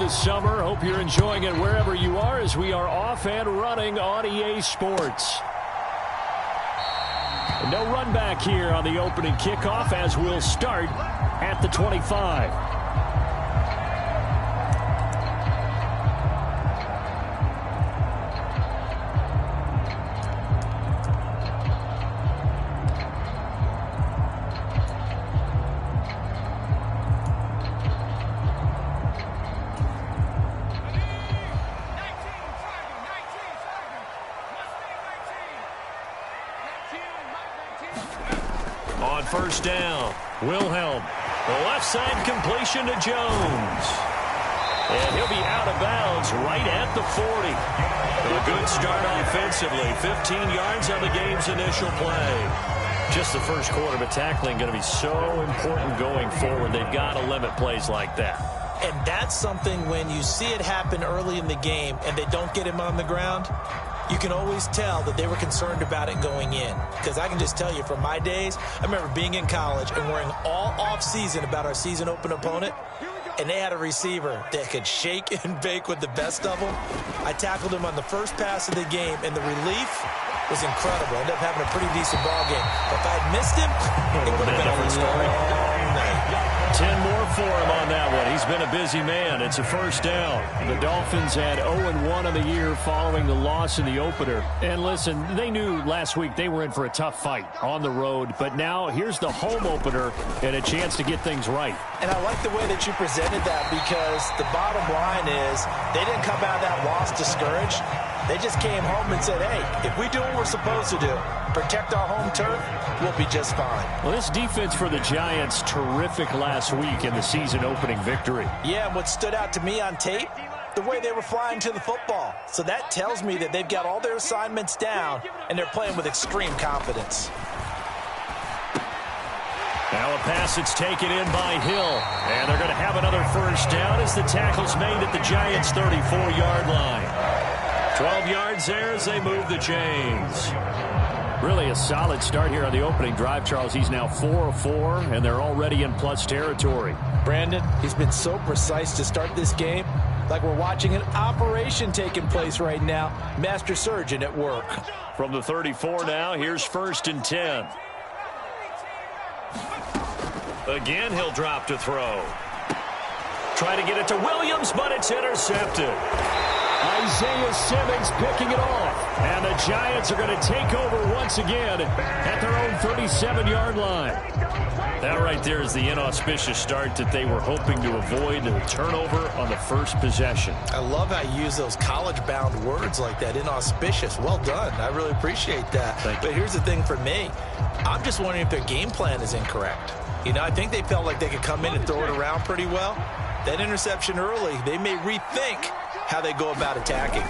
this summer. Hope you're enjoying it wherever you are as we are off and running on EA Sports. No run back here on the opening kickoff as we'll start at the 25. On first down, Wilhelm. The left side completion to Jones. And he'll be out of bounds right at the 40. A good start offensively. 15 yards on the game's initial play. Just the first quarter, but tackling going to be so important going forward. They've got to limit plays like that. And that's something when you see it happen early in the game and they don't get him on the ground, you can always tell that they were concerned about it going in. Because I can just tell you from my days, I remember being in college and worrying all off-season about our season open opponent, and they had a receiver that could shake and bake with the best of them. I tackled him on the first pass of the game, and the relief was incredible. I ended up having a pretty decent ball game. But if I had missed him, it would have been a different story. 10 more for him on that one. He's been a busy man. It's a first down. The Dolphins had 0-1 on the year following the loss in the opener. And listen, they knew last week they were in for a tough fight on the road. But now here's the home opener and a chance to get things right. And I like the way that you presented that, because the bottom line is they didn't come out of that loss discouraged. They just came home and said, hey, if we do what we're supposed to do, protect our home turf, we'll be just fine. Well, this defense for the Giants, terrific last week in the season-opening victory. Yeah, and what stood out to me on tape, the way they were flying to the football. So that tells me that they've got all their assignments down, and they're playing with extreme confidence. Now a pass that's taken in by Hill. And they're going to have another first down as the tackle's made at the Giants' 34-yard line. 12 yards there as they move the chains. Really a solid start here on the opening drive, Charles. He's now 4 of 4, and they're already in plus territory. Brandon, he's been so precise to start this game, like we're watching an operation taking place right now. Master surgeon at work. From the 34 now, here's 1st and 10. Again, he'll drop to throw. Try to get it to Williams, but it's intercepted. Isaiah Simmons picking it off. And the Giants are going to take over once again at their own 37-yard line. That right there is the inauspicious start that they were hoping to avoid, a turnover on the first possession. I love how you use those college-bound words like that, inauspicious. Well done. I really appreciate that. But here's the thing for me. I'm just wondering if their game plan is incorrect. You know, I think they felt like they could come in and throw it around pretty well. That interception early, they may rethink how they go about attacking.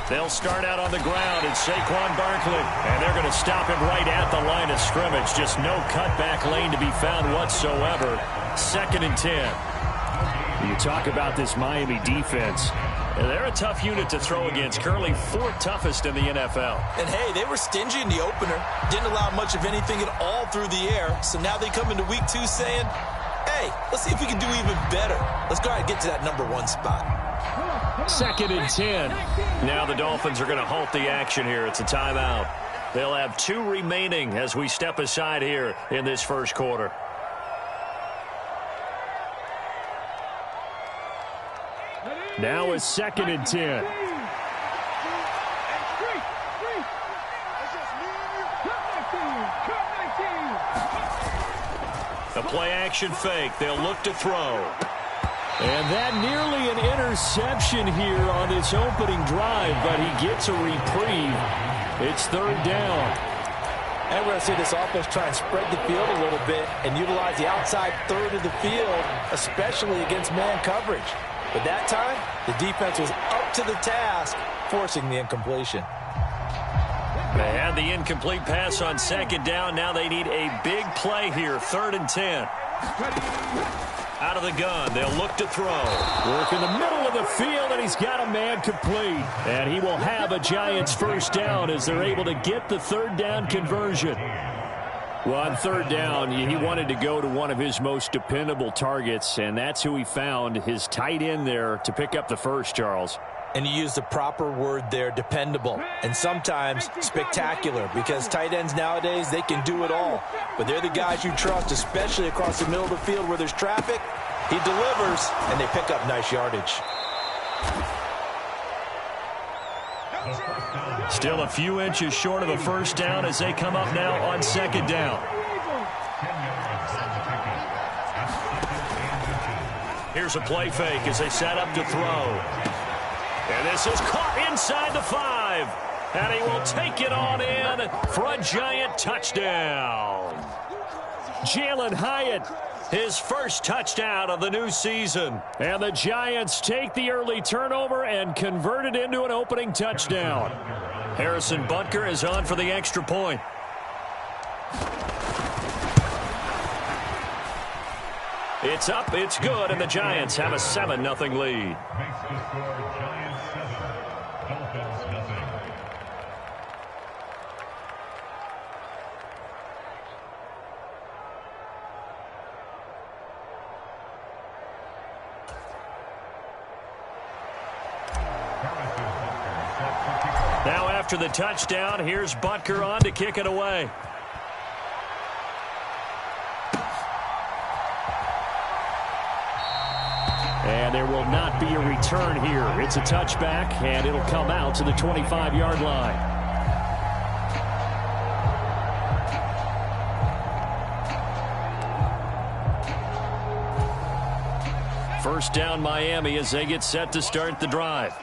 They'll start out on the ground. It's Saquon Barkley. And they're going to stop him right at the line of scrimmage. Just no cutback lane to be found whatsoever. 2nd and 10. You talk about this Miami defense. And they're a tough unit to throw against. Currently 4th toughest in the NFL. And hey, they were stingy in the opener. Didn't allow much of anything at all through the air. So now they come into week 2 saying, hey, let's see if we can do even better. Let's go ahead and get to that number 1 spot. 2nd and 10. Now the Dolphins are going to halt the action here. It's a timeout. They'll have 2 remaining as we step aside here in this first quarter. Now it's 2nd and 10. A play-action fake. They'll look to throw. And that nearly an interception here on this opening drive, but he gets a reprieve. It's 3rd down. And we're going to see this offense try and spread the field a little bit and utilize the outside third of the field, especially against man coverage. But that time, the defense was up to the task, forcing the incompletion. They had the incomplete pass on 2nd down. Now they need a big play here. 3rd and 10. Out of the gun, they'll look to throw. Work in the middle of the field, and he's got a man complete. And he will have a Giants first down as they're able to get the 3rd down conversion. Well, on third down, he wanted to go to one of his most dependable targets, and that's who he found, his tight end there, to pick up the first, Charles. And he used the proper word there, dependable, and sometimes spectacular, because tight ends nowadays, they can do it all. But they're the guys you trust, especially across the middle of the field where there's traffic. He delivers, and they pick up nice yardage. Still a few inches short of a first down as they come up now on second down. Here's a play fake as they set up to throw. And this is caught inside the 5. And he will take it on in for a giant touchdown. Jalen Hyatt, his first touchdown of the new season. And the Giants take the early turnover and convert it into an opening touchdown. Harrison Butker is on for the extra point. It's up, it's good, and the Giants have a 7-0 lead. Now after the touchdown, here's Butker on to kick it away. And there will not be a return here. It's a touchback, and it'll come out to the 25-yard line. First down Miami as they get set to start the drive.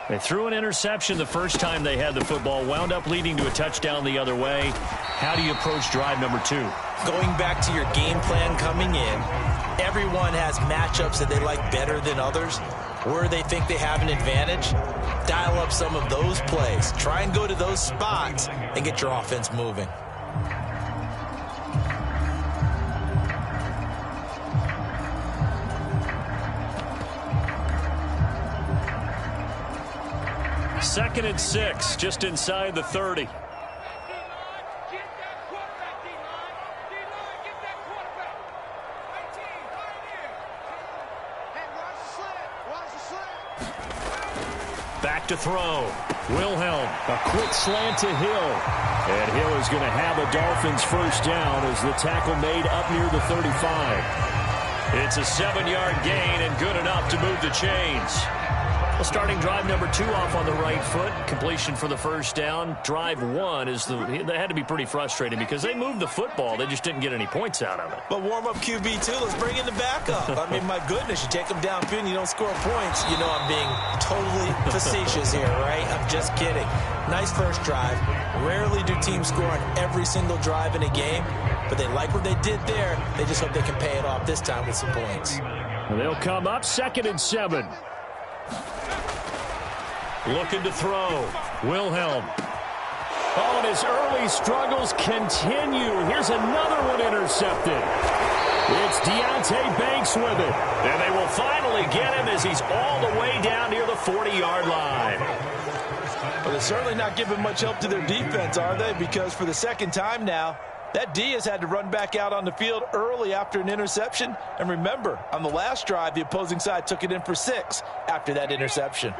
They threw an interception the first time they had the football, wound up leading to a touchdown the other way. How do you approach drive number 2? Going back to your game plan coming in, everyone has matchups that they like better than others. Where they think they have an advantage, dial up some of those plays. Try and go to those spots and get your offense moving. Second and 6, just inside the 30. Back to throw. Wilhelm, a quick slant to Hill. And Hill is going to have a Dolphins first down as the tackle made up near the 35. It's a 7-yard gain and good enough to move the chains. Well, starting drive number 2 off on the right foot. Completion for the first down. Drive 1 is they had to be pretty frustrating because they moved the football. They just didn't get any points out of it. But warm-up QB2, let's bring in the backup. I mean, my goodness, you take them downfield and you don't score points. You know I'm being totally facetious here, right? I'm just kidding. Nice first drive. Rarely do teams score on every single drive in a game, but they like what they did there. They just hope they can pay it off this time with some points. And they'll come up second and 7. Looking to throw. Wilhelm. Oh, and his early struggles continue. Here's another one intercepted. It's Deontay Banks with it. And they will finally get him as he's all the way down near the 40-yard line. Well, they're certainly not giving much help to their defense, are they? Because for the second time now, that D has had to run back out on the field early after an interception. And remember, on the last drive, the opposing side took it in for 6 after that interception.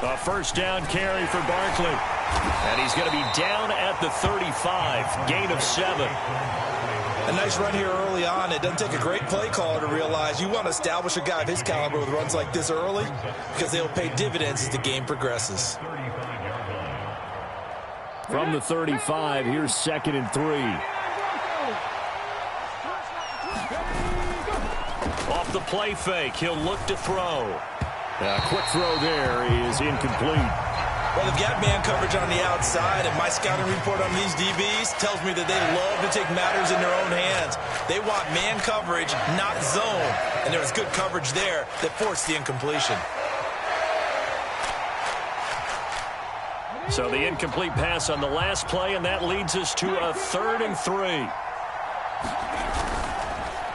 A first down carry for Barkley. And he's going to be down at the 35. Gain of 7. A nice run here early on. It doesn't take a great play caller to realize you want to establish a guy of his caliber with runs like this early because they'll pay dividends as the game progresses. From the 35, here's second and 3. Off the play fake, he'll look to throw. A quick throw there is incomplete. Well, they've got man coverage on the outside, and my scouting report on these DBs tells me that they love to take matters in their own hands. They want man coverage, not zone. And there was good coverage there that forced the incompletion. So the incomplete pass on the last play, and that leads us to a 3rd and 3.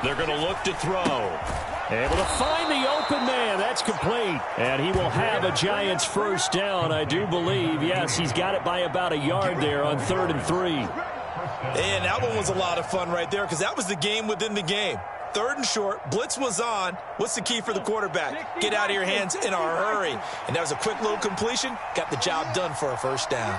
They're going to look to throw. Able to find the open man. That's complete. And he will have a Giants first down, I do believe. Yes, he's got it by about a yard there on 3rd and 3. And that one was a lot of fun right there because that was the game within the game. 3rd and short, blitz was on. What's the key for the quarterback? Get out of your hands in a hurry. And that was a quick little completion. Got the job done for a first down.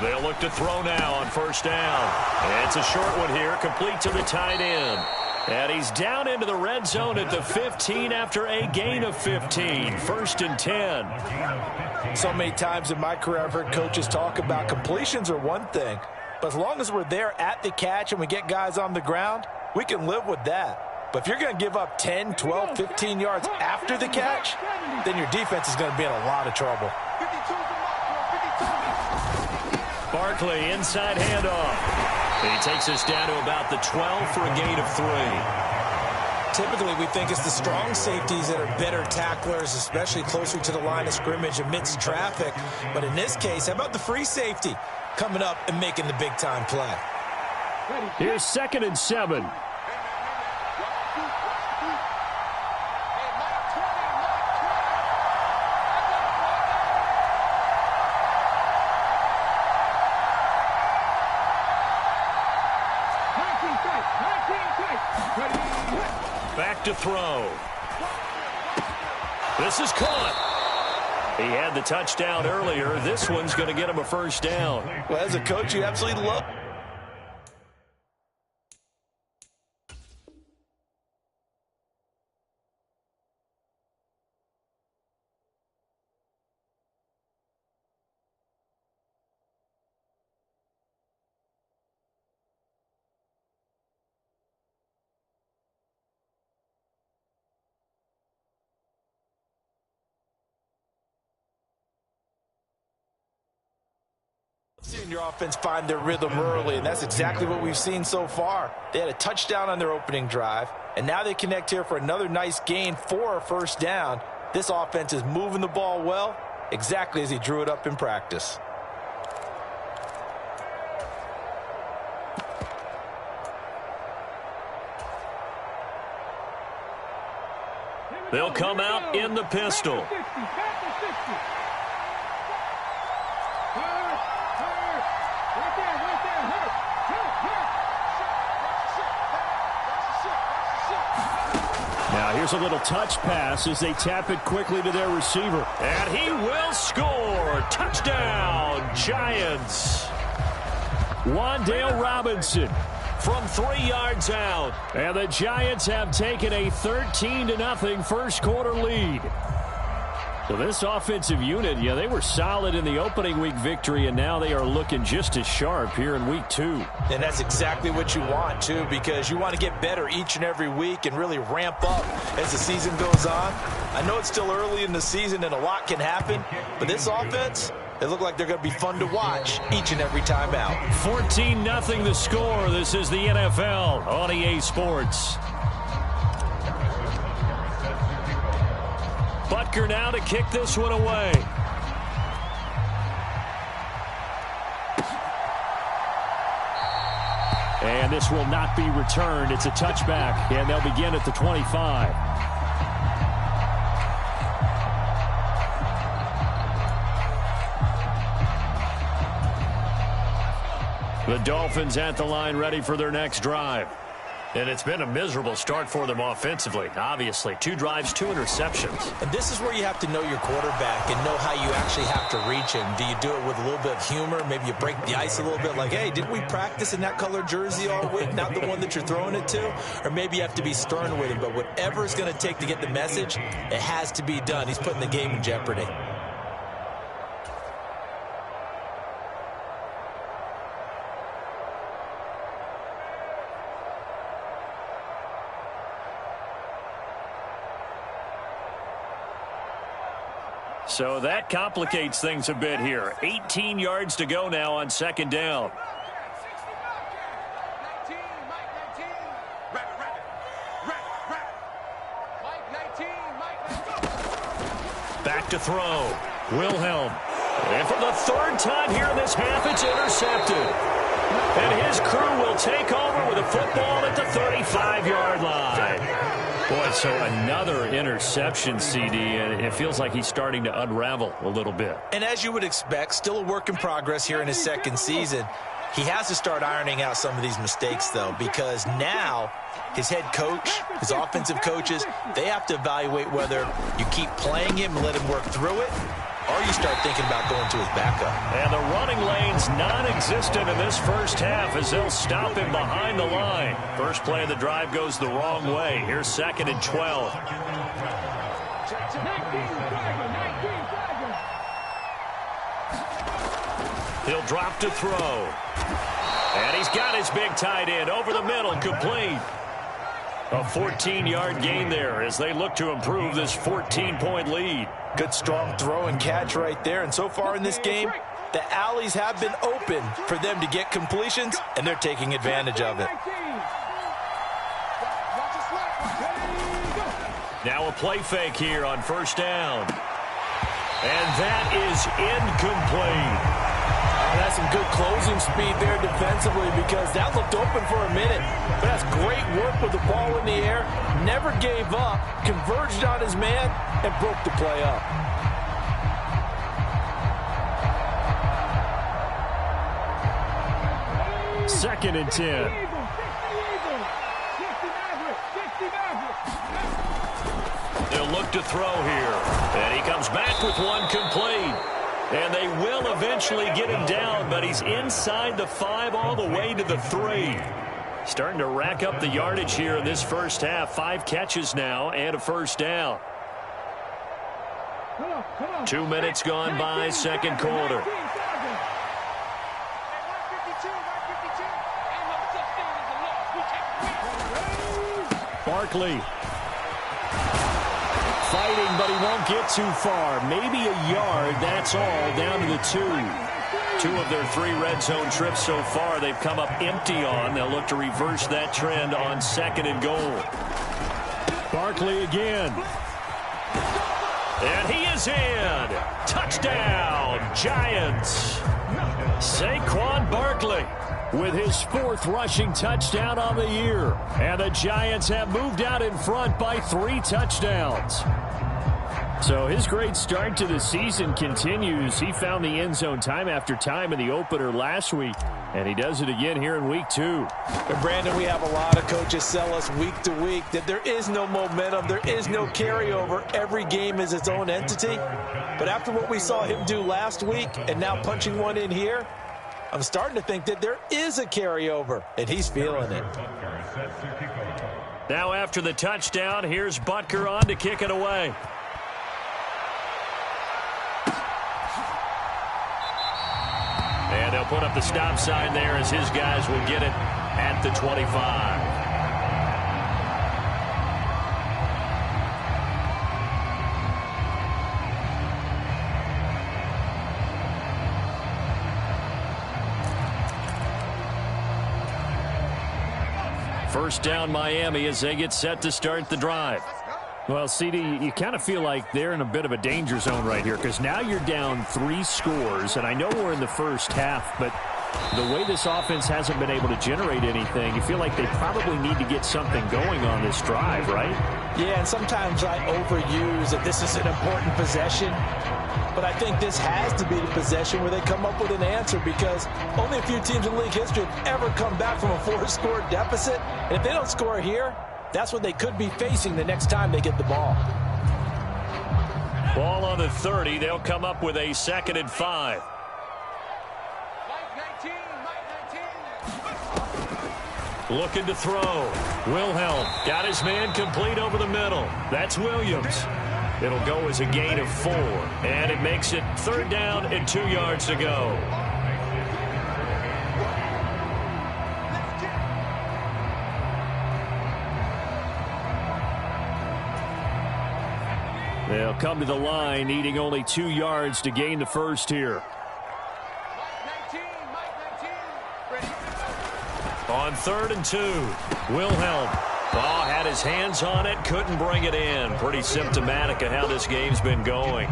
They'll look to throw now on first down. It's a short one here, complete to the tight end. And he's down into the red zone at the 15 after a gain of 15. 1st and 10. So many times in my career I've heard coaches talk about completions are one thing, but as long as we're there at the catch and we get guys on the ground, we can live with that. But if you're going to give up 10, 12, 15 yards after the catch, then your defense is going to be in a lot of trouble. Barkley, inside handoff. He takes us down to about the 12 for a gain of 3. Typically, we think it's the strong safeties that are better tacklers, especially closer to the line of scrimmage amidst traffic. But in this case, how about the free safety coming up and making the big-time play? Here's 2nd and 7. Back to throw. This is caught. He had the touchdown earlier. This one's going to get him a first down. Well, as a coach, you absolutely love. Seeing your offense find their rhythm early, and that's exactly what we've seen so far. They had a touchdown on their opening drive, and now they connect here for another nice gain for a first down. This offense is moving the ball well, exactly as he drew it up in practice. They'll come out in the pistol. Now here's a little touch pass as they tap it quickly to their receiver. And he will score. Touchdown, Giants. Wan'Dale Robinson from 3 yards out. And the Giants have taken a 13-0 first quarter lead. So this offensive unit, yeah, they were solid in the opening week victory, and now they are looking just as sharp here in week 2. And that's exactly what you want, too, because you want to get better each and every week and really ramp up as the season goes on. I know it's still early in the season and a lot can happen, but this offense, they look like they're going to be fun to watch each and every time out. 14-0 the score. This is the NFL on EA Sports. Butker now to kick this one away. And this will not be returned. It's a touchback, and they'll begin at the 25. The Dolphins at the line ready for their next drive. And it's been a miserable start for them offensively, obviously. 2 drives, 2 interceptions. And this is where you have to know your quarterback and know how you actually have to reach him. Do you do it with a little bit of humor? Maybe you break the ice a little bit like, hey, didn't we practice in that color jersey all week, not the one that you're throwing it to? Or maybe you have to be stern with him. But whatever it's going to take to get the message, it has to be done. He's putting the game in jeopardy. So that complicates things a bit here. 18 yards to go now on second down. Back to throw. Wilhelm. And for the 3rd time here in this half, it's intercepted. And his crew will take over with a football at the 35-yard line. Boy, so another interception, CD, and it feels like he's starting to unravel a little bit. And as you would expect, still a work in progress here in his second season. He has to start ironing out some of these mistakes, though, because now his head coach, his offensive coaches, they have to evaluate whether you keep playing him and let him work through it, or you start thinking about going to his backup. And the running lane's non-existent in this first half as they'll stop him behind the line. First play of the drive goes the wrong way. Here's 2nd and 12. He'll drop to throw. And he's got his big tight end over the middle, complete. A 14-yard gain there as they look to improve this 14-point lead. Good strong throw and catch right there. And so far in this game, the alleys have been open for them to get completions, and they're taking advantage of it. Now a play fake here on first down. And that is incomplete. That's some good closing speed there defensively because that looked open for a minute. But that's great work with the ball in the air. Never gave up, converged on his man, and broke the play up. Second and 10. They'll look to throw here. And he comes back with one complete. And they will eventually get him down, but he's inside the 5 all the way to the 3. Starting to rack up the yardage here in this first half. 5 catches now and a first down. 2 minutes gone by, second quarter. Barkley. Fighting, but he won't get too far. Maybe a yard, that's all, down to the 2. 2 of their 3 red zone trips so far they've come up empty on. They'll look to reverse that trend on 2nd and goal. Barkley again. And he is in. Touchdown, Giants. Saquon Barkley with his 4th rushing touchdown on the year. And the Giants have moved out in front by 3 touchdowns. So his great start to the season continues. He found the end zone time after time in the opener last week, and he does it again here in week 2. And Brandon, we have a lot of coaches sell us week to week that there is no momentum, there is no carryover. Every game is its own entity. But after what we saw him do last week and now punching one in here, I'm starting to think that there is a carryover, and he's feeling it. Now after the touchdown, here's Butker on to kick it away. And they'll put up the stop sign there as his guys will get it at the 25. First down Miami as they get set to start the drive. Well, CD, you kind of feel like they're in a bit of a danger zone right here because now you're down 3 scores, and I know we're in the first half, but the way this offense hasn't been able to generate anything, you feel like they probably need to get something going on this drive, right? Yeah, and sometimes I overuse that this is an important possession, but I think this has to be the possession where they come up with an answer because only a few teams in league history have ever come back from a 4-score deficit, and if they don't score here, that's what they could be facing the next time they get the ball. Ball on the 30. They'll come up with a 2nd and 5. Looking to throw. Wilhelm got his man complete over the middle. That's Williams. It'll go as a gain of 4. And it makes it 3rd down and 2 yards to go. They'll come to the line, needing only 2 yards to gain the first here. On 3rd and 2, Wilhelm. Had his hands on it, couldn't bring it in. Pretty symptomatic of how this game's been going.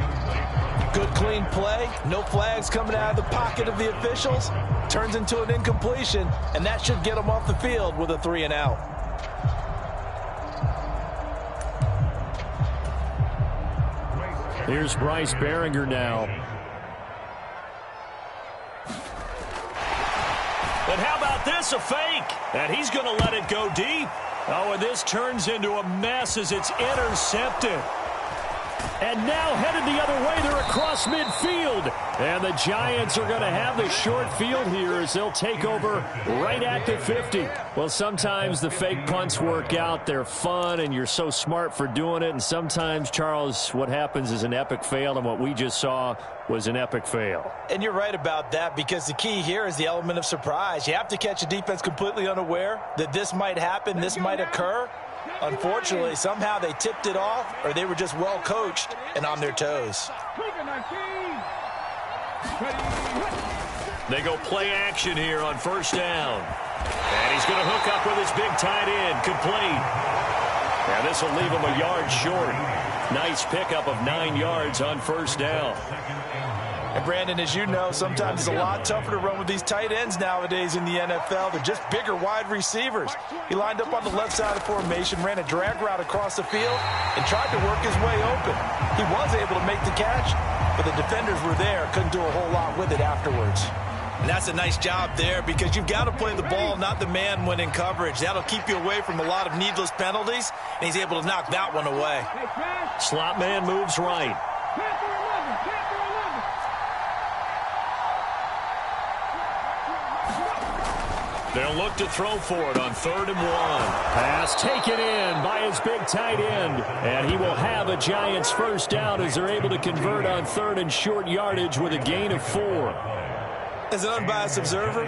Good, clean play. No flags coming out of the pocket of the officials. Turns into an incompletion, and that should get them off the field with a 3-and-out. Here's Bryce Behringer now. But how about this, a fake? And he's going to let it go deep. Oh, and this turns into a mess as it's intercepted. And now headed the other way. They're across midfield. And the Giants are going to have the short field here as they'll take over right at the 50. Well, sometimes the fake punts work out. They're fun, and you're so smart for doing it. And sometimes, Charles, what happens is an epic fail, and what we just saw was an epic fail. And you're right about that, because the key here is the element of surprise. You have to catch a defense completely unaware that this might happen, this might occur. Unfortunately, somehow they tipped it off, or they were just well coached and on their toes. They go play action here on first down. And he's going to hook up with his big tight end, complete. And this will leave him a yard short. Nice pickup of 9 yards on first down. And Brandon, as you know, sometimes it's a lot tougher to run with these tight ends nowadays in the NFL. They're just bigger wide receivers. He lined up on the left side of formation, ran a drag route across the field, and tried to work his way open. He was able to make the catch, but the defenders were there, couldn't do a whole lot with it afterwards. And that's a nice job there, because you've got to play the ball, not the man when in coverage. That'll keep you away from a lot of needless penalties, and he's able to knock that one away. Slot man moves right. They'll look to throw for it on 3rd and 1. Pass taken in by his big tight end. And he will have a Giants first down as they're able to convert on 3rd and short yardage with a gain of 4. As an unbiased observer,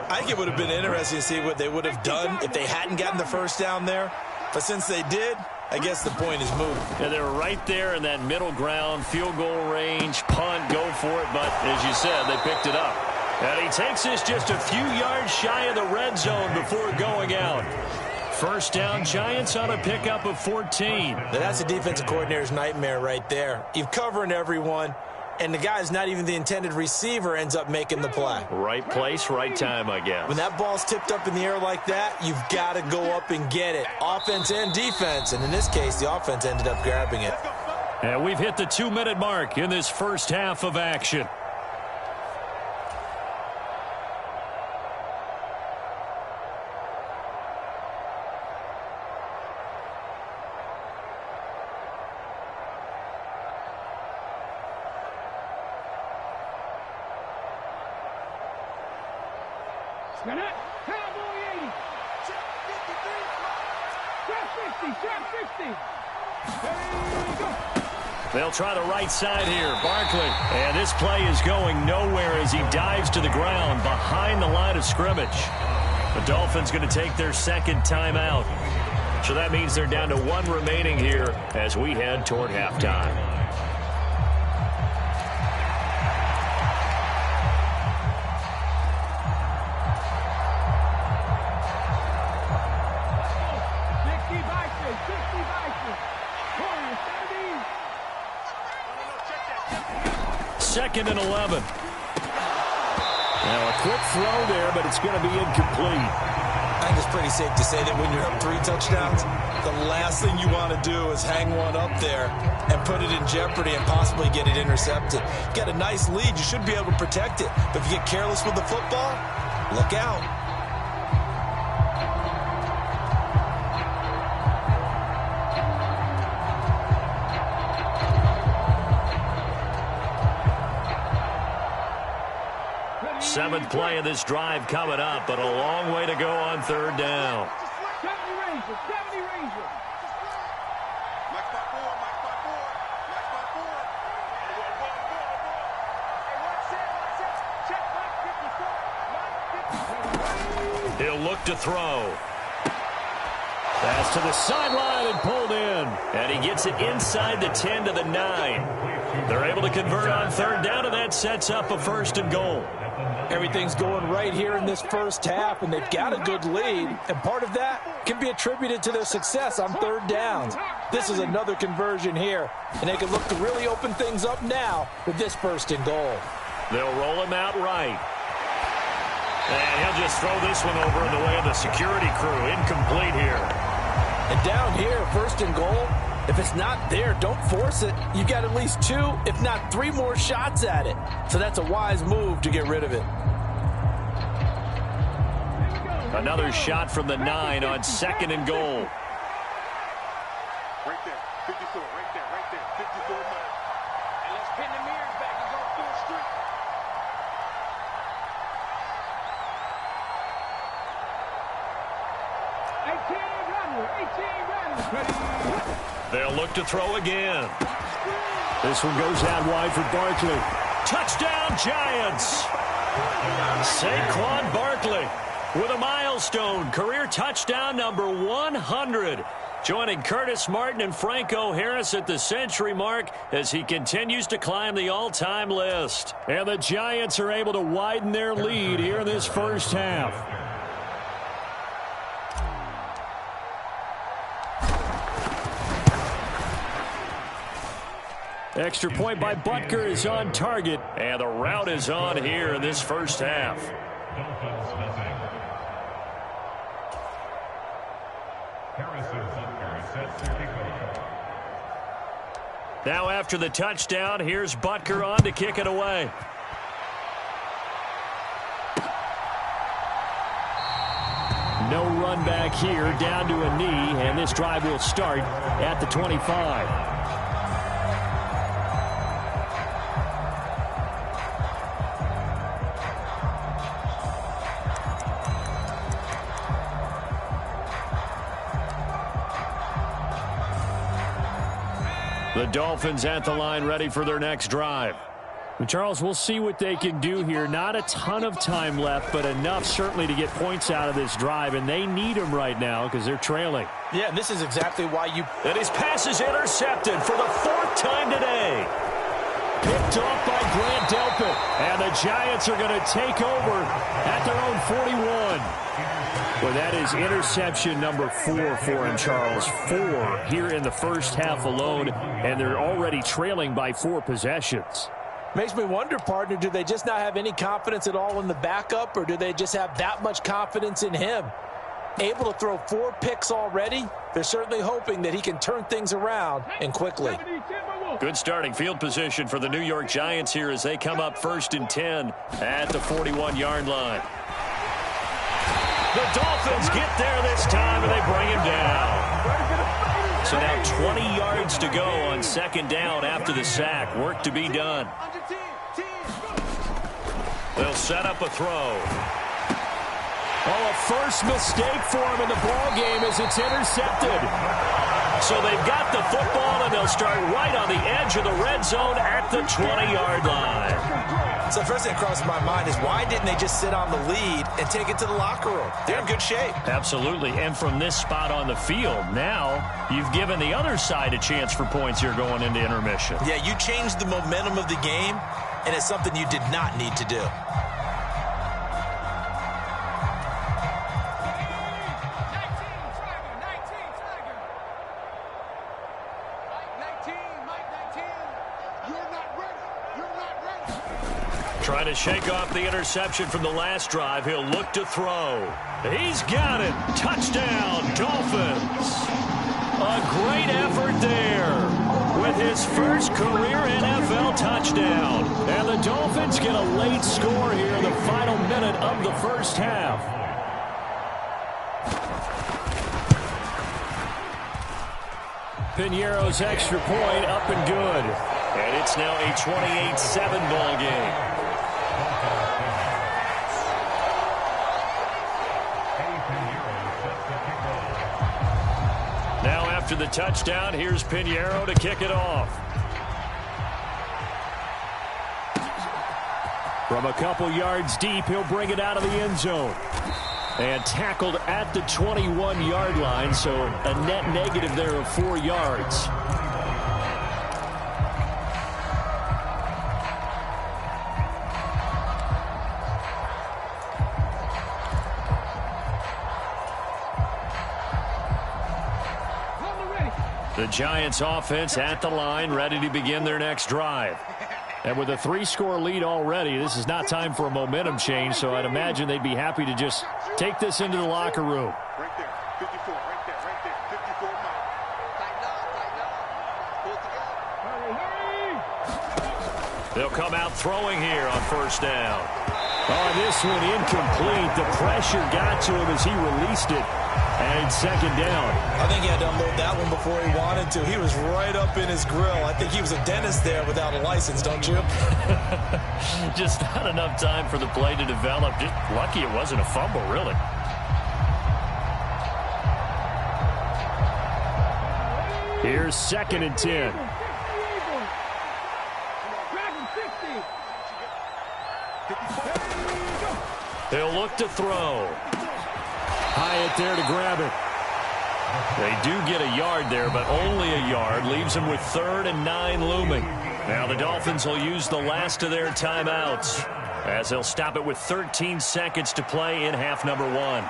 I think it would have been interesting to see what they would have done if they hadn't gotten the first down there. But since they did, I guess the point is moot. Yeah, they were right there in that middle ground, field goal range, punt, go for it. But as you said, they picked it up. And he takes this just a few yards shy of the red zone before going out. First down, Giants on a pickup of 14. Now that's a defensive coordinator's nightmare right there. You're covering everyone, and the guy's not even the intended receiver ends up making the play. Right place, right time, I guess. When that ball's tipped up in the air like that, you've got to go up and get it. Offense and defense, and in this case, the offense ended up grabbing it. And we've hit the 2-minute mark in this first half of action. They'll try the right side here. Barkley. And this play is going nowhere as he dives to the ground behind the line of scrimmage. The Dolphins going to take their second timeout. So that means they're down to 1 remaining here as we head toward halftime. Second and 11. Now a quick throw there, but it's going to be incomplete. I think it's pretty safe to say that when you're up 3 touchdowns, the last thing you want to do is hang one up there and put it in jeopardy and possibly get it intercepted. You got a nice lead, you should be able to protect it. But if you get careless with the football, look out. Seventh play of this drive coming up, but a long way to go on 3rd down. He'll look to throw. Pass to the sideline and pulled in. And he gets it inside the 10 to the 9. They're able to convert on third down, and that sets up a 1st and goal. Everything's going right here in this first half, and they've got a good lead. And part of that can be attributed to their success on third downs. This is another conversion here, and they can look to really open things up now with this 1st and goal. They'll roll him out right. And he'll just throw this one over in the way of the security crew. Incomplete here. And down here, 1st and goal, if it's not there, don't force it. You've got at least 2, if not 3 more shots at it. So that's a wise move to get rid of it. Another shot from the 9 on 2nd and goal. Right there, 54, right there, 54 miles. And let's pin the mirrors back and go full street. They'll look to throw again. This one goes out wide for Barkley. Touchdown, Giants! Saquon Barkley with a milestone, career touchdown number 100. Joining Curtis Martin and Franco Harris at the century mark as he continues to climb the all-time list. And the Giants are able to widen their lead here in this first half. Extra point by Butker is on target, and the route is on here in this first half. Now after the touchdown, here's Butker on to kick it away. No run back here, down to a knee, and this drive will start at the 25. The Dolphins at the line, ready for their next drive. And Charles, we'll see what they can do here. Not a ton of time left, but enough certainly to get points out of this drive, and they need them right now because they're trailing. Yeah, and this is exactly why you... And his pass is intercepted for the 4th time today. Picked off by Grant Delpit, and the Giants are going to take over at their own 41. Well, that is interception number 4 for him, Charles. 4 here in the first half alone, and they're already trailing by 4 possessions. Makes me wonder, partner, do they just not have any confidence at all in the backup, or do they just have that much confidence in him? Able to throw 4 picks already, they're certainly hoping that he can turn things around and quickly. Good starting field position for the New York Giants here as they come up 1st and 10 at the 41-yard line. The Dolphins get there this time, and they bring him down. So now 20 yards to go on 2nd down after the sack. Work to be done. They'll set up a throw. Oh, a first mistake for him in the ball game as it's intercepted. So they've got the football, and they'll start right on the edge of the red zone at the 20-yard line. So first thing that crosses my mind is why didn't they just sit on the lead and take it to the locker room? They're in good shape. Absolutely. And from this spot on the field, now you've given the other side a chance for points here going into intermission. Yeah, you changed the momentum of the game, and it's something you did not need to do. Trying to shake off the interception from the last drive. He'll look to throw. He's got it. Touchdown, Dolphins. A great effort there with his first career NFL touchdown. And the Dolphins get a late score here in the final minute of the first half. Piñeiro's extra point up and good. And it's now a 28-7 ball game. Now after the touchdown, here's Piñeiro to kick it off. From a couple yards deep, he'll bring it out of the end zone. And tackled at the 21-yard line, so a net negative there of 4 yards. The Giants offense at the line, ready to begin their next drive. And with a 3-score lead already, this is not time for a momentum change, so I'd imagine they'd be happy to just take this into the locker room. Right there, 54, right there, 54 miles. They'll come out throwing here on first down. Oh, this one incomplete. The pressure got to him as he released it. And second down. I think he had to unload that one before he wanted to. He was right up in his grill. I think he was a dentist there without a license, don't you? Just not enough time for the play to develop. Just lucky it wasn't a fumble, really. Here's 2nd and 10. They'll look to throw. Hyatt there to grab it. They do get a yard there, but only a yard. Leaves them with 3rd and 9 looming. Now the Dolphins will use the last of their timeouts as they'll stop it with 13 seconds to play in half number 1.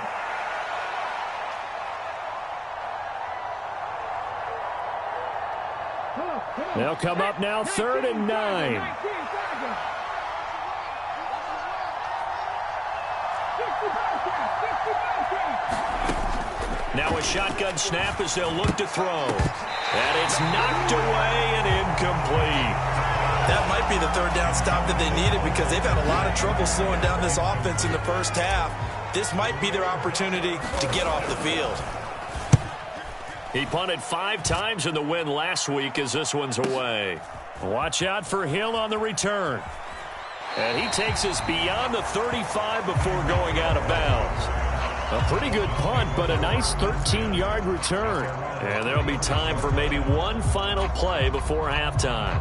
They'll come up now 3rd and 9. Now a shotgun snap as they'll look to throw. And it's knocked away and incomplete. That might be the 3rd down stop that they needed because they've had a lot of trouble slowing down this offense in the first half. This might be their opportunity to get off the field. He punted 5 times in the win last week as this one's away. Watch out for Hill on the return. And he takes us beyond the 35 before going out of bounds. A pretty good punt, but a nice 13-yard return. And there'll be time for maybe one final play before halftime.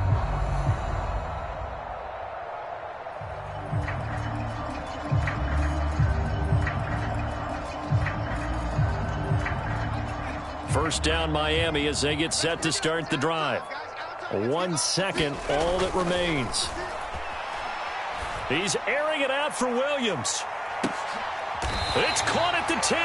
First down Miami as they get set to start the drive. 1 second, all that remains. He's airing it out for Williams. It's caught at the 10.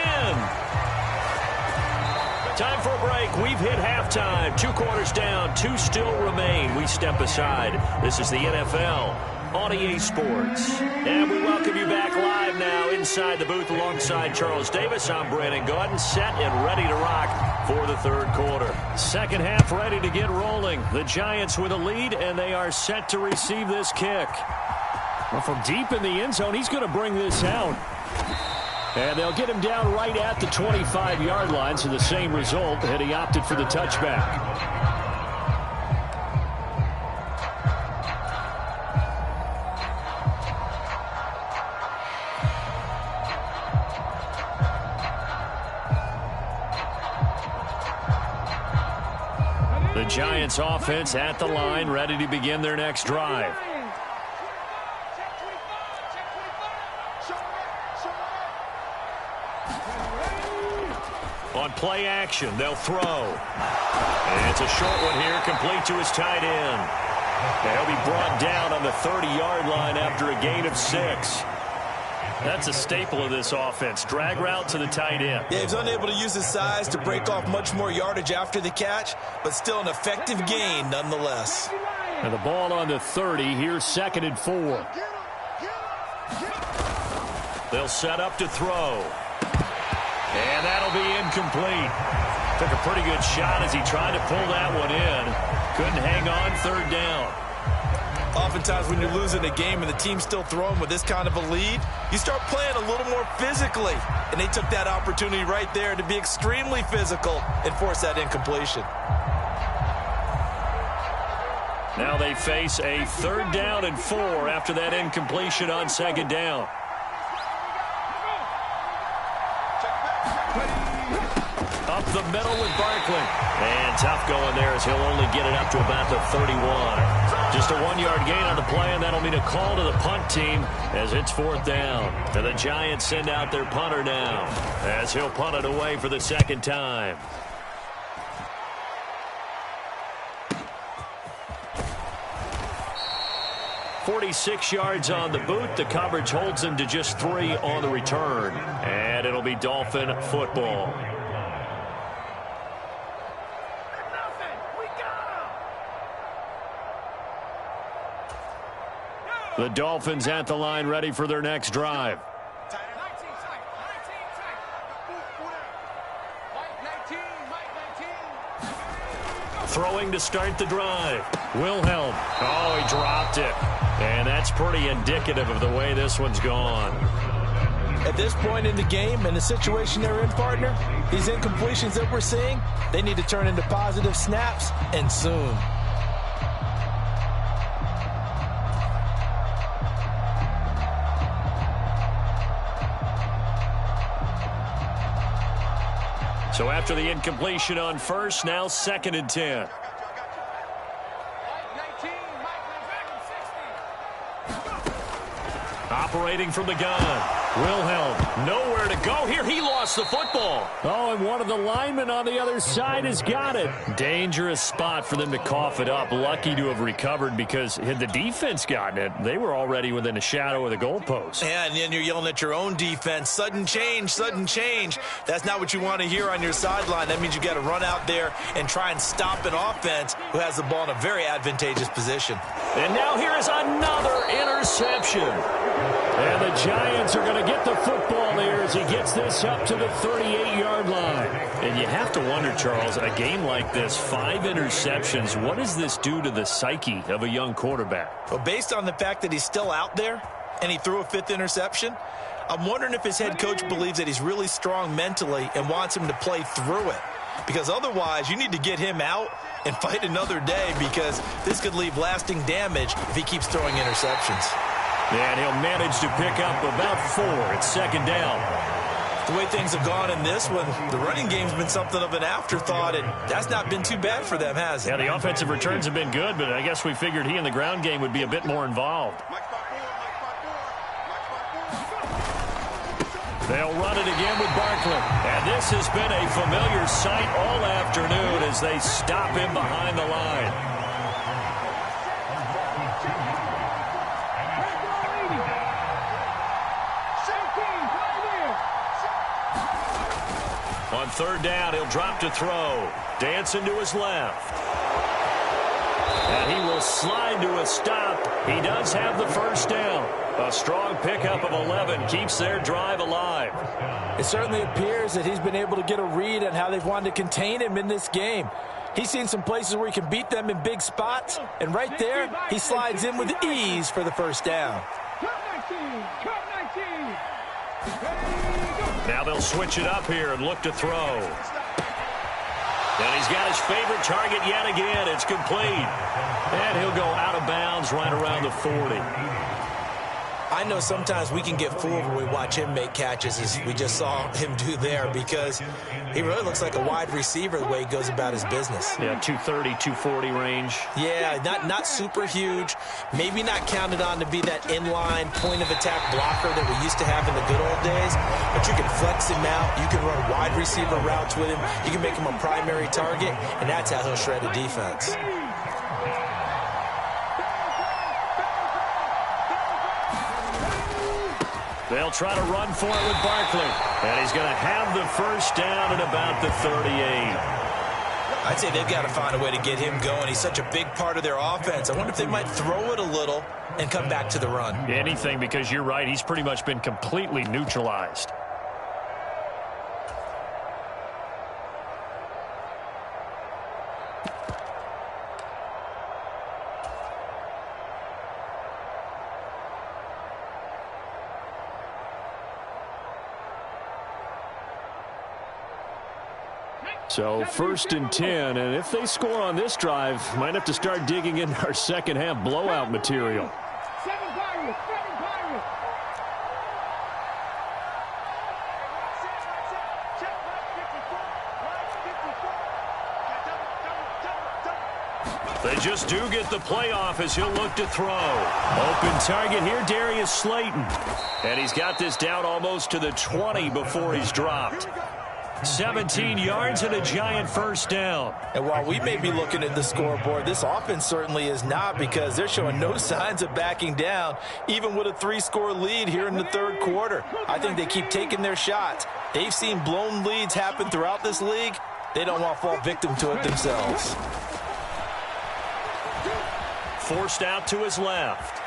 Time for a break. We've hit halftime. 2 quarters down. 2 still remain. We step aside. This is the NFL on EA Sports. And we welcome you back live now inside the booth alongside Charles Davis. I'm Brandon Gaudin, set and ready to rock for the 3rd quarter. Second half ready to get rolling. The Giants with a lead, and they are set to receive this kick. Well, from deep in the end zone, he's going to bring this out. And they'll get him down right at the 25-yard line, so the same result, and he opted for the touchback. The Giants offense at the line, ready to begin their next drive. On play action, they'll throw. And it's a short one here, complete to his tight end. And he'll be brought down on the 30-yard line after a gain of 6. That's a staple of this offense. Drag route to the tight end. Yeah, he's unable to use his size to break off much more yardage after the catch, but still an effective gain nonetheless. And the ball on the 30. Here's 2nd and 4. They'll set up to throw. And that'll be incomplete. Took a pretty good shot as he tried to pull that one in. Couldn't hang on 3rd down. Oftentimes when you're losing a game and the team's still throwing with this kind of a lead, you start playing a little more physically. And they took that opportunity right there to be extremely physical and force that incompletion. Now they face a 3rd down and 4 after that incompletion on 2nd down. Up the middle with Barkley. And tough going there as he'll only get it up to about the 31. Just a 1-yard gain on the play, and that'll mean a call to the punt team as it's 4th down. And the Giants send out their punter now as he'll punt it away for the 2nd time. .46 yards on the boot. The coverage holds him to just 3 on the return. And it'll be Dolphin football. The Dolphins at the line ready for their next drive. Throwing to start the drive. Wilhelm. Oh, he dropped it. And that's pretty indicative of the way this one's gone. At this point in the game and the situation they're in, partner, these incompletions that we're seeing, they need to turn into positive snaps, and soon. So after the incompletion on first, now 2nd and 10. Operating from the gun. Wilhelm, nowhere to go here. He lost the football. Oh, and one of the linemen on the other side has got it. Dangerous spot for them to cough it up. Lucky to have recovered because had the defense gotten it, they were already within a shadow of the goalpost. Yeah, and then you're yelling at your own defense. Sudden change, sudden change. That's not what you want to hear on your sideline. That means you got to run out there and try and stop an offense who has the ball in a very advantageous position. And now here is another interception. And the Giants are going to get the football there as he gets this up to the 38-yard line. And you have to wonder, Charles, a game like this, 5 interceptions, what does this do to the psyche of a young quarterback? Well, based on the fact that he's still out there and he threw a 5th interception, I'm wondering if his head coach believes that he's really strong mentally and wants him to play through it. Because otherwise, you need to get him out and fight another day because this could leave lasting damage if he keeps throwing interceptions. And he'll manage to pick up about 4 at 2nd down. The way things have gone in this one, the running game's been something of an afterthought, and that's not been too bad for them, has it? Yeah, the offensive returns have been good, but I guess we figured he in the ground game would be a bit more involved. They'll run it again with Barkley. And this has been a familiar sight all afternoon as they stop him behind the line. On 3rd down, he'll drop to throw. Dancing to his left. And he will slide to a stop. He does have the 1st down. A strong pickup of 11 keeps their drive alive. It certainly appears that he's been able to get a read on how they've wanted to contain him in this game. He's seen some places where he can beat them in big spots, and right there, he slides in with ease for the 1st down. Now they'll switch it up here and look to throw. And he's got his favorite target yet again. It's complete. And he'll go out of bounds right around the 40. I know sometimes we can get fooled when we watch him make catches, as we just saw him do there, because he really looks like a wide receiver the way he goes about his business. Yeah, 230, 240 range. Yeah, not super huge. Maybe not counted on to be that inline point-of-attack blocker that we used to have in the good old days, but you can flex him out. You can run wide receiver routes with him. You can make him a primary target, and that's how he'll shred a defense. They'll try to run for it with Barkley. And he's going to have the 1st down at about the 38. I'd say they've got to find a way to get him going. He's such a big part of their offense. I wonder if they might throw it a little and come back to the run. Anything, because you're right. He's pretty much been completely neutralized. So 1st and 10, and if they score on this drive, might have to start digging in our second half blowout material. They just do get the playoff as he'll look to throw. Open target here, Darius Slayton. And he's got this down almost to the 20 before he's dropped. 17 yards and a giant 1st down. And while we may be looking at the scoreboard, this offense certainly is not, because they're showing no signs of backing down, even with a 3-score lead here in the 3rd quarter. I think they keep taking their shots. They've seen blown leads happen throughout this league. They don't want to fall victim to it themselves. Forced out to his left.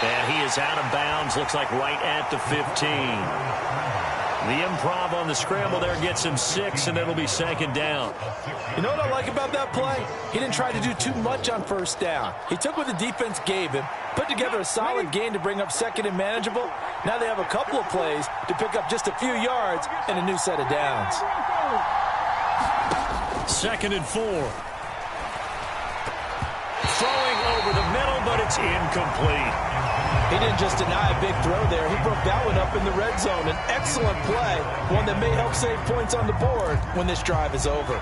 And he is out of bounds, looks like right at the 15. The improv on the scramble there gets him 6, and it'll be second down. You know what I like about that play? He didn't try to do too much on first down. He took what the defense gave him, put together a solid gain to bring up second and manageable. Now they have a couple of plays to pick up just a few yards and a new set of downs. 2nd and 4. Throwing over the middle, but it's incomplete. He didn't just deny a big throw there. He broke that one up in the red zone. An excellent play, one that may help save points on the board when this drive is over.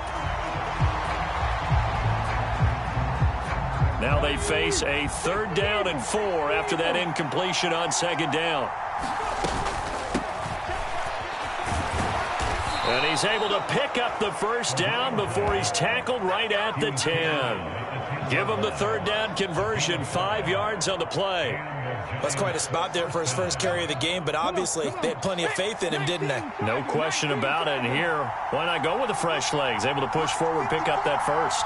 Now they face a 3rd down and 4 after that incompletion on 2nd down. And he's able to pick up the 1st down before he's tackled right at the 10. Give him the 3rd down conversion, 5 yards on the play. That's quite a spot there for his first carry of the game, but obviously they had plenty of faith in him, didn't they? No question about it. And here, why not go with the fresh legs? Able to push forward, pick up that 1st.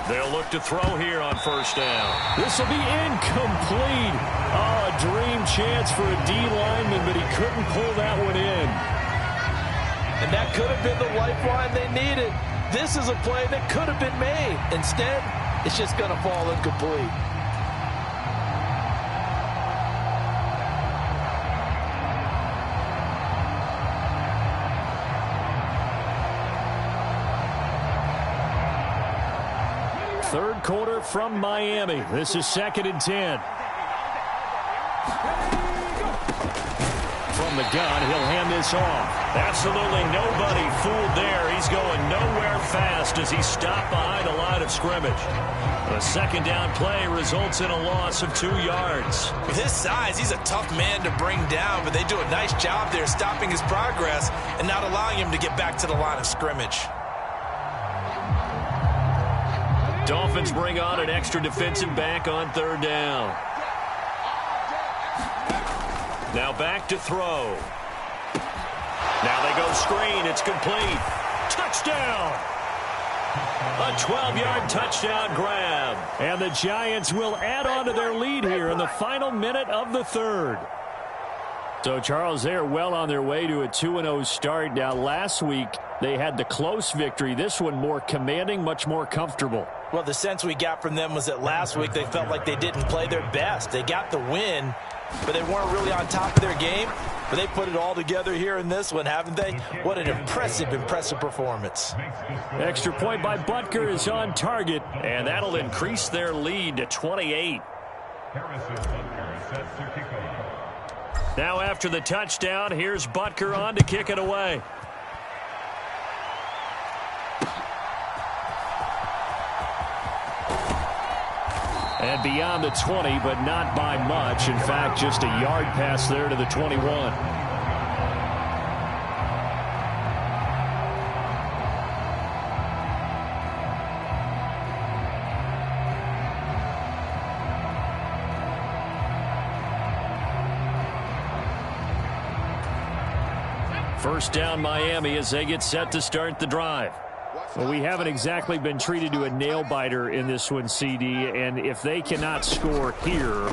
They'll look to throw here on 1st down. This will be incomplete. Oh, a dream chance for a D lineman, but he couldn't pull that one in. And that could have been the lifeline they needed. This is a play that could have been made. Instead, it's just going to fall incomplete. Third quarter from Miami. This is 2nd and 10. From the gun, he'll hand this off. Absolutely nobody fooled there. He's going nowhere fast as he stopped behind the line of scrimmage. A 2nd down play results in a loss of 2 yards. With his size, he's a tough man to bring down, but they do a nice job there stopping his progress and not allowing him to get back to the line of scrimmage. Dolphins bring on an extra defensive back on 3rd down. Now back to throw. Now they go screen. It's complete. Touchdown! A 12-yard touchdown grab. And the Giants will add on to their lead here in the final minute of the 3rd. So, Charles, they are well on their way to a 2-0 start. Now, last week, they had the close victory. This one more commanding, much more comfortable. Well, the sense we got from them was that last week they felt like they didn't play their best. They got the win, but they weren't really on top of their game. But they put it all together here in this one, haven't they? What an impressive performance. Extra point by Butker is on target, and that'll increase their lead to 28. Now after the touchdown, here's Butker on to kick it away. And beyond the 20, but not by much. In fact, just a yard pass there to the 21. First down Miami as they get set to start the drive. Well, we haven't exactly been treated to a nail-biter in this one, CD, and if they cannot score here,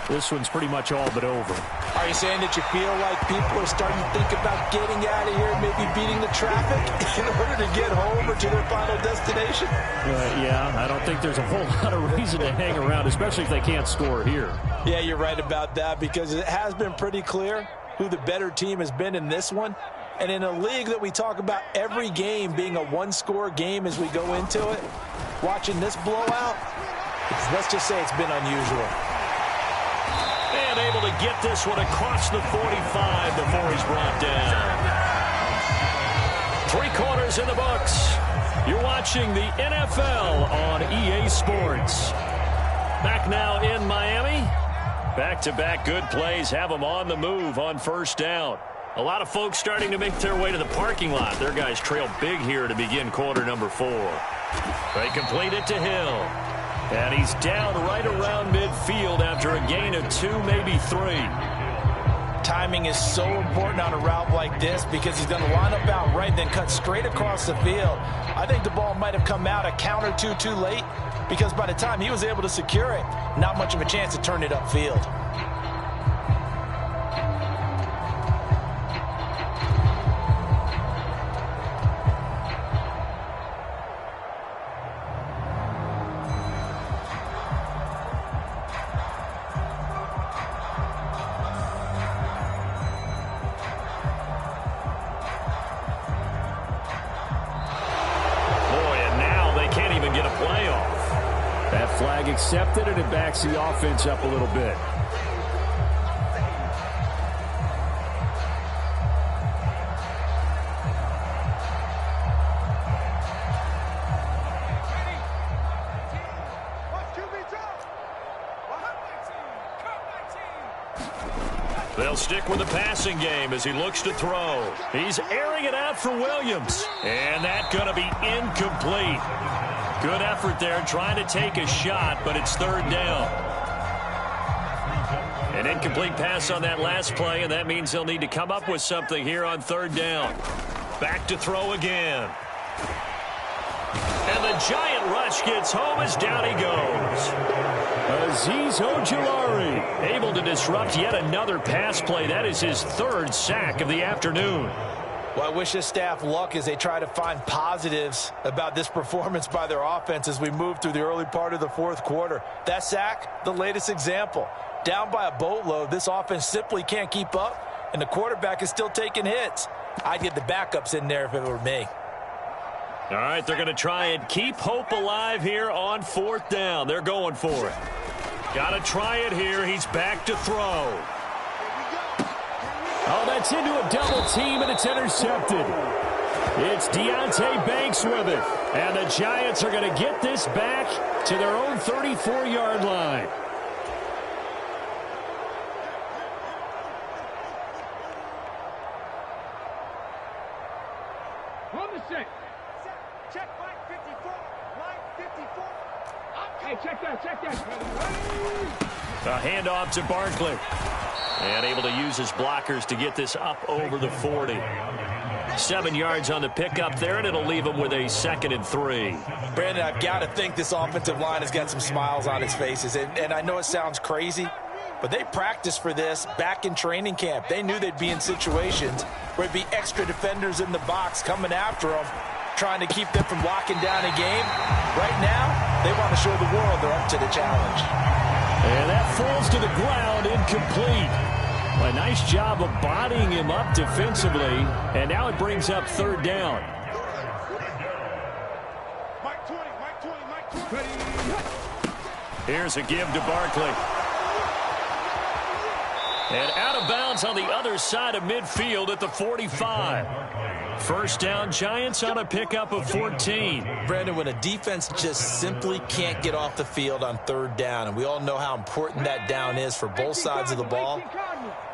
this one's pretty much all but over. Are you saying that you feel like people are starting to think about getting out of here, maybe beating the traffic in order to get home or to their final destination? Yeah, I don't think there's a whole lot of reason to hang around, especially if they can't score here. Yeah, you're right about that, because it has been pretty clear who the better team has been in this one. And in a league that we talk about every game being a one-score game as we go into it, watching this blowout, let's just say it's been unusual. And able to get this one across the 45 before he's brought down. 3 quarters in the books. You're watching the NFL on EA Sports. Back now in Miami. Back-to-back good plays have them on the move on first down. A lot of folks starting to make their way to the parking lot. Their guys trail big here to begin quarter number 4. They complete it to Hill. And he's down right around midfield after a gain of 2, maybe 3. Timing is so important on a route like this because he's going to line up out right, then cut straight across the field. I think the ball might have come out a count or two too late, because by the time he was able to secure it, not much of a chance to turn it upfield. Flag accepted, and it backs the offense up a little bit. They'll stick with the passing game as he looks to throw. He's airing it out for Williams, and that's going to be incomplete. Good effort there trying to take a shot, but it's third down. An incomplete pass on that last play, and that means they'll need to come up with something here on third down. Back to throw again. And the giant rush gets home as down he goes. Azeez Ojulari able to disrupt yet another pass play. That is his third sack of the afternoon. Well, I wish this staff luck as they try to find positives about this performance by their offense as we move through the early part of the fourth quarter. That sack, the latest example. Down by a boatload, this offense simply can't keep up, and the quarterback is still taking hits. I'd get the backups in there if it were me. All right, they're going to try and keep hope alive here on fourth down. They're going for it. Got to try it here. He's back to throw. Oh, that's into a double team, and it's intercepted. It's Deonte Banks with it. And the Giants are going to get this back to their own 34-yard line. On the set. Check line 54. Line 54. Hey, check that. A handoff to Barkley. And able to use his blockers to get this up over the 40. 7 yards on the pickup there, and it'll leave him with a 2nd and 3. Brandon, I've got to think this offensive line has got some smiles on its faces. And I know it sounds crazy, but they practiced for this back in training camp. They knew they'd be in situations where there'd be extra defenders in the box coming after them, trying to keep them from locking down a game. Right now, they want to show the world they're up to the challenge. And that falls to the ground, incomplete. A nice job of bodying him up defensively, and now it brings up third down. Mike 20. Here's a give to Barkley. And out of bounds on the other side of midfield at the 45. First down, Giants on a pickup of 14. Brandon, when a defense just simply can't get off the field on third down, and we all know how important that down is for both sides of the ball,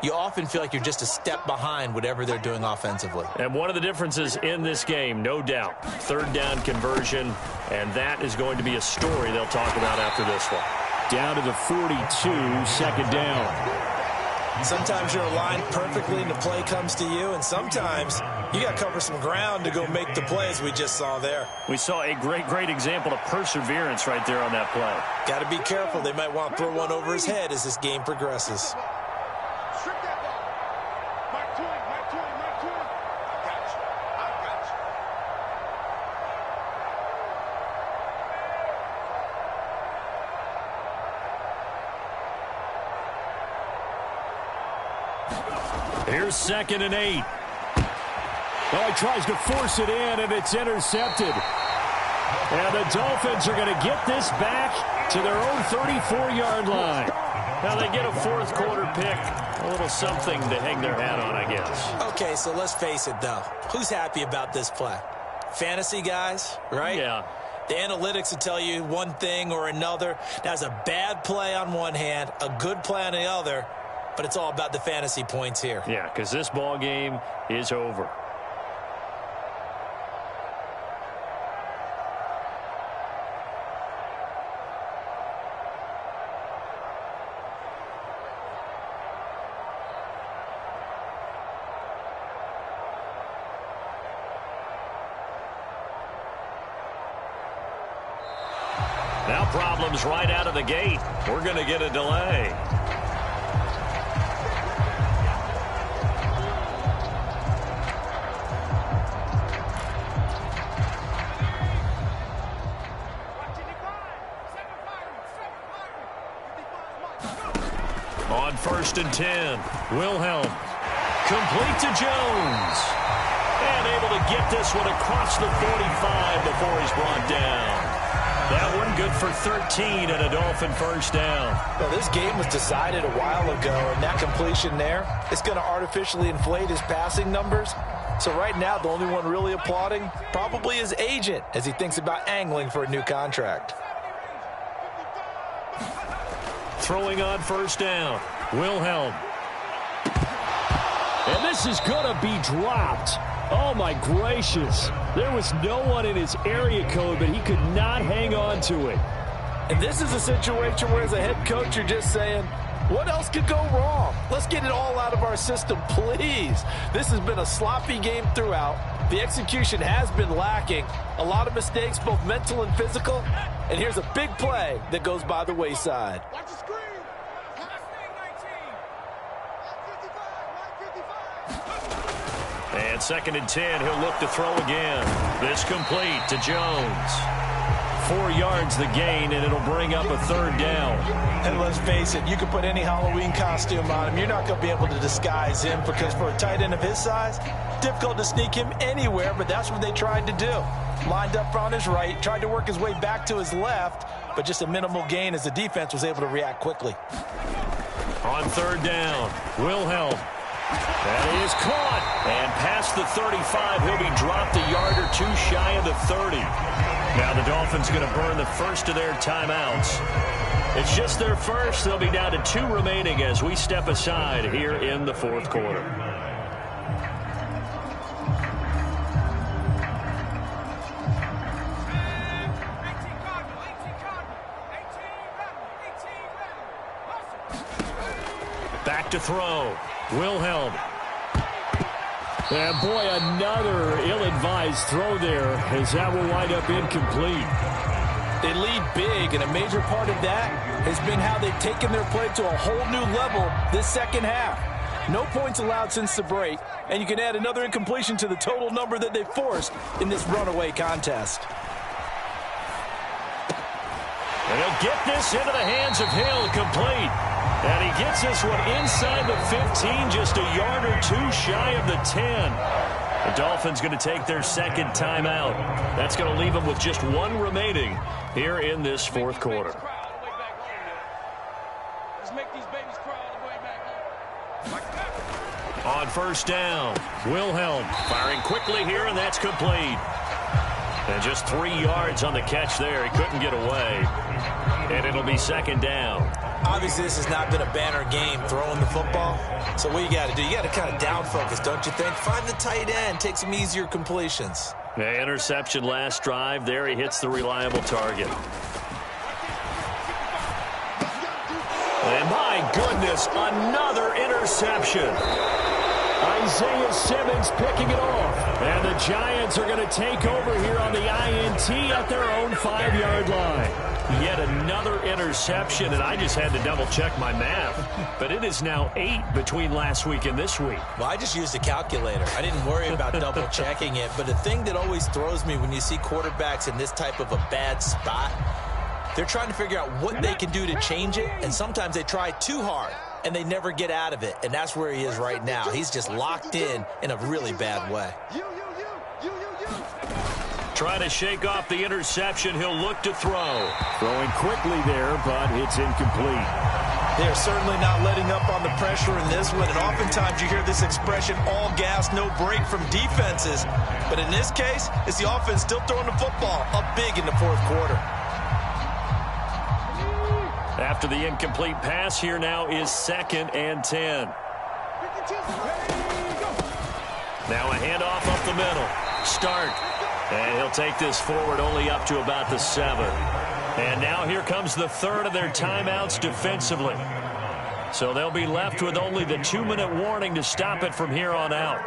you often feel like you're just a step behind whatever they're doing offensively. And one of the differences in this game, no doubt, third down conversion, and that is going to be a story they'll talk about after this one. Down to the 42, second down. Sometimes you're aligned perfectly and the play comes to you, and sometimes you got to cover some ground to go make the plays we just saw there. We saw a great example of perseverance right there on that play. Got to be careful. They might want to throw one over his head as this game progresses. Strip that ball. Mike 20. I got you. Here's 2nd and 8. Oh, he tries to force it in, and it's intercepted. And the Dolphins are going to get this back to their own 34-yard line. Now they get a fourth quarter pick. A little something to hang their hat on, I guess. Okay, so let's face it, though. Who's happy about this play? Fantasy guys, right? Yeah. The analytics will tell you one thing or another. That's a bad play on one hand, a good play on the other, but it's all about the fantasy points here. Yeah, because this ball game is over. Now problems right out of the gate. We're going to get a delay. On 1st and 10, Wilhelm. Complete to Jones. And able to get this one across the 45 before he's brought down. That one good for 13 and a Dolphin first down. Well, this game was decided a while ago, and that completion there is going to artificially inflate his passing numbers. So right now, the only one really applauding probably his agent as he thinks about angling for a new contract. Throwing on 1st down, Wilhelm. And this is going to be dropped. Oh, my gracious. There was no one in his area code, but he could not hang on to it. And this is a situation where, as a head coach, you're just saying, what else could go wrong? Let's get it all out of our system, please. This has been a sloppy game throughout. The execution has been lacking. A lot of mistakes, both mental and physical. And here's a big play that goes by the wayside. Watch the screen. And 2nd and 10, he'll look to throw again. This complete to Jones. 4 yards the gain, and it'll bring up a 3rd down. And let's face it, you can put any Halloween costume on him. You're not going to be able to disguise him because for a tight end of his size, difficult to sneak him anywhere, but that's what they tried to do. Lined up on his right, tried to work his way back to his left, but just a minimal gain as the defense was able to react quickly. On 3rd down, Wilhelm. That is caught. And past the 35, he'll be dropped a yard or two shy of the 30. Now the Dolphins going to burn the first of their timeouts. It's just their first. They'll be down to 2 remaining as we step aside here in the 4th quarter. Back to throw. Wilhelm. And boy, another ill-advised throw there as that will wind up incomplete. They lead big, and a major part of that has been how they've taken their play to a whole new level this second half. No points allowed since the break, and you can add another incompletion to the total number that they forced in this runaway contest. And he'll get this into the hands of Hill, complete. And he gets this one inside the 15, just a yard or two shy of the 10. The Dolphins going to take their 2nd timeout. That's going to leave them with just 1 remaining here in this 4th quarter. On 1st down, Wilhelm firing quickly here, and that's complete. And just 3 yards on the catch there. He couldn't get away. And it'll be 2nd down. Obviously, this has not been a banner game throwing the football. So what you got to do, you got to kind of down focus, don't you think? Find the tight end, take some easier completions. The interception last drive. There he hits the reliable target. And my goodness, another interception. Isaiah Simmons picking it off. And the Giants are going to take over here on the INT at their own 5-yard line. Yet another interception, and I just had to double-check my math. But it is now 8 between last week and this week. Well, I just used a calculator. I didn't worry about double-checking it. But the thing that always throws me when you see quarterbacks in this type of a bad spot, they're trying to figure out what they can do to change it, and sometimes they try too hard, and they never get out of it. And that's where he is right now. He's just locked in a really bad way. Trying to shake off the interception. He'll look to throw. Throwing quickly there, but it's incomplete. They're certainly not letting up on the pressure in this one, and oftentimes you hear this expression, all gas, no break from defenses. But in this case, it's the offense still throwing the football up big in the 4th quarter. After the incomplete pass, here now is 2nd and 10. Now a handoff up the middle. Start. And he'll take this forward only up to about the 7. And now here comes the 3rd of their timeouts defensively. So they'll be left with only the 2-minute warning to stop it from here on out.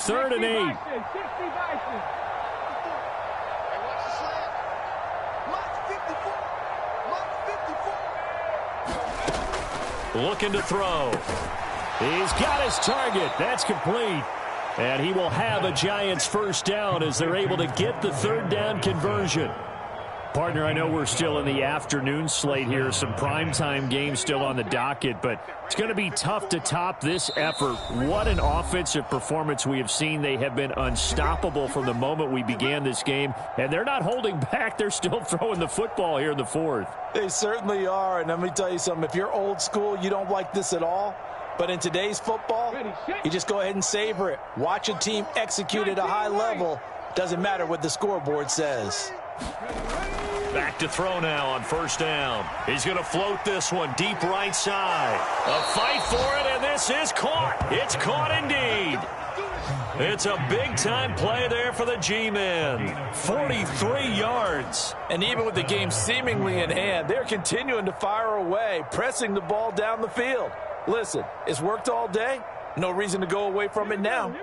3rd and 8. Looking to throw. He's got his target. That's complete. And he will have a Giants first down as they're able to get the 3rd down conversion. Partner, I know we're still in the afternoon slate here. Some primetime games still on the docket, but it's going to be tough to top this effort. What an offensive performance we have seen. They have been unstoppable from the moment we began this game, and they're not holding back. They're still throwing the football here in the 4th. They certainly are, and let me tell you something. If you're old school, you don't like this at all. But in today's football, you just go ahead and savor it. Watch a team execute at a high level. Doesn't matter what the scoreboard says. Back to throw now on 1st down. He's going to float this one deep right side. A fight for it, and this is caught. It's caught indeed. It's a big-time play there for the G-men. 43 yards. And even with the game seemingly in hand, they're continuing to fire away, pressing the ball down the field. Listen, it's worked all day. No reason to go away from it now.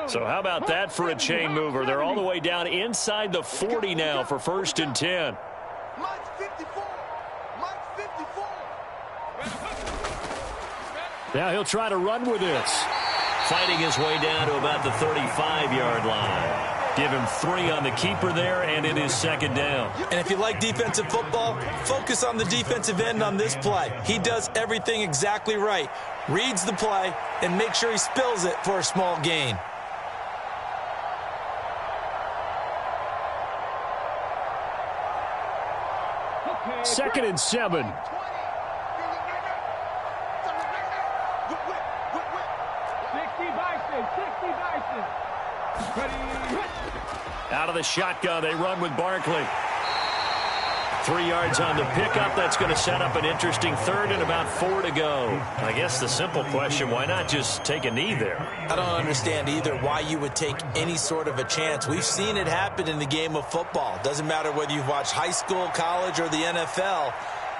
So how about that for a chain mover? They're all the way down inside the 40 now for 1st and 10. Now he'll try to run with this. Fighting his way down to about the 35-yard line. Give him 3 on the keeper there, and it is 2nd down. And if you like defensive football, focus on the defensive end on this play. He does everything exactly right. Reads the play and makes sure he spills it for a small gain. Second and 7. Out of the shotgun, they run with Barkley. 3 yards on the pickup. That's going to set up an interesting 3rd and about 4 to go. I guess the simple question, why not just take a knee there? I don't understand either why you would take any sort of a chance. We've seen it happen in the game of football. Doesn't matter whether you've watched high school, college, or the NFL.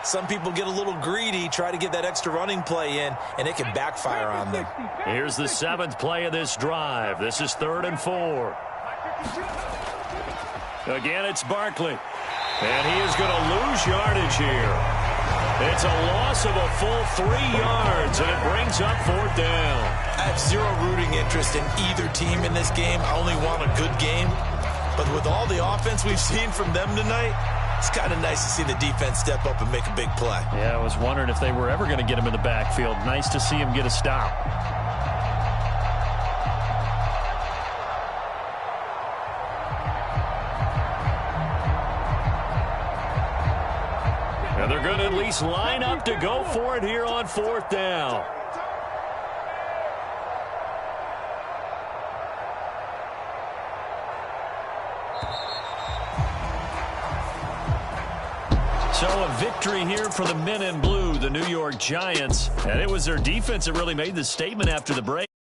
Some people get a little greedy, try to get that extra running play in, and it can backfire on them. Here's the 7th play of this drive. This is 3rd and 4. Again, it's Barkley. And he is going to lose yardage here. It's a loss of a full 3 yards, and it brings up 4th down. I have zero rooting interest in either team in this game. I only want a good game. But with all the offense we've seen from them tonight, it's kind of nice to see the defense step up and make a big play. Yeah, I was wondering if they were ever going to get him in the backfield. Nice to see him get a stop. And they're going to at least line up to go for it here on 4th down. So a victory here for the men in blue, the New York Giants. And it was their defense that really made the statement after the break.